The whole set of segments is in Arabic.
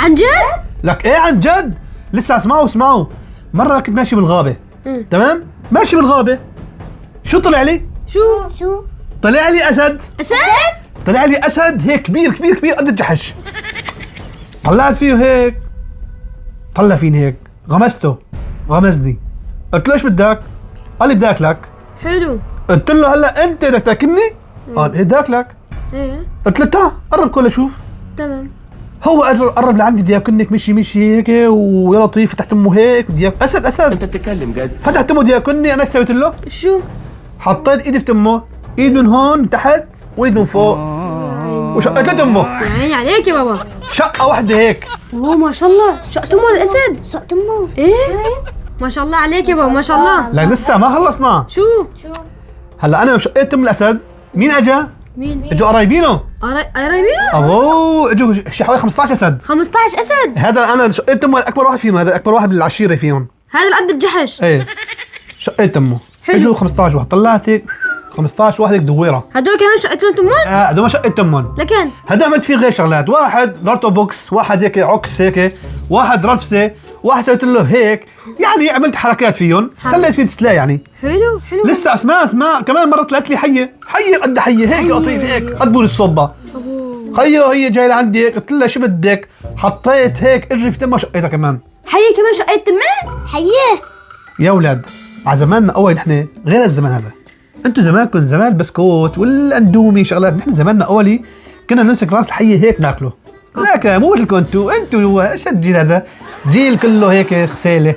عن جد؟ لك ايه عن جد؟ لسه اسمعوا مرة كنت ماشي بالغابة. تمام؟ ماشي بالغابة، شو طلع لي؟ شو؟ طلع لي اسد. اسد؟ طلع لي اسد هيك كبير قد الجحش. طلعت فيه هيك، طلع فيني هيك، غمزني. قلت له ايش بدك؟ قال لي بدي اكلك. حلو. قلت له هلا انت بدك تاكلني؟ قال ايه بدي اكلك. ايه قلت له تعال قرب كل اشوف. تمام. هو قرب لعندي بدي ياكلنك، مشي هيك ويا لطيف، فتحت امه هيك بدي اسد انت بتتكلم جد؟ فتحت امه بدي ياكلني. انا ايش سويت له؟ شو؟ حطيت ايدي في امه، ايد من هون من تحت وايد من فوق، وشقيت امه يا عيني عليك يا بابا. شقه واحده هيك. اوه ما شاء الله، شقت امه الاسد. شقت امه. ايه؟ ما شاء الله عليك يا بابا، ما شاء الله. لا لسه ما خلصنا. شو؟ هلا انا شقيت ام الاسد، مين اجا؟ مين؟ اجوا قرايبينه. قرايبينه؟ ابوه اجوا حوالي 15 اسد. 15 اسد؟ هذا انا شقيت امه اكبر واحد فيهم، هذا اكبر واحد بالعشيره فيهم. هذا قد الجحش. ايه شقيت امه. حلو. اجوا 15 واحد، طلعت هيك 15 واحد هيك دويره. هدول كمان شقت لهم تمون؟ هذول ما شقيت امهم. لكن هدول عملت فيه غير شغلات، واحد ضربته بوكس، واحد هيك عكس هيك، واحد رفسه، واحد سويت له هيك، يعني عملت حركات فيهم، سليت فيه تسلا يعني. حلو. لسه اسماء كمان مره طلعت لي حيه قد حيه هيك لطيف هيك قد بول الصبه. خيو هي جاي لعندي هيك، قلت لها شو بدك؟ حطيت هيك اجري في تمها وشقيتها كمان. حية كمان شقيت تمه؟ حيه. يا اولاد على زماننا اول نحن غير الزمان هذا. انتم زمانكم زمان البسكوت والاندومي شغلات، نحن زماننا اولي كنا نمسك راس الحيه هيك ناكله. لك مو مثلكم انتم ايش الجيل هذا؟ جيل كله هيك خسيله.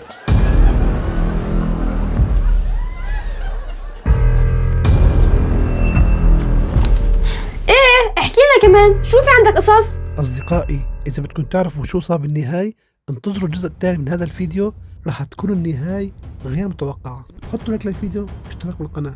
ايه احكي لنا كمان، شو في عندك قصص؟ اصدقائي اذا بدكم تعرفوا شو صار بالنهاية انتظروا الجزء الثاني من هذا الفيديو، راح تكون النهاية غير متوقعة. حطوا لايك للفيديو واشتركوا بالقناة.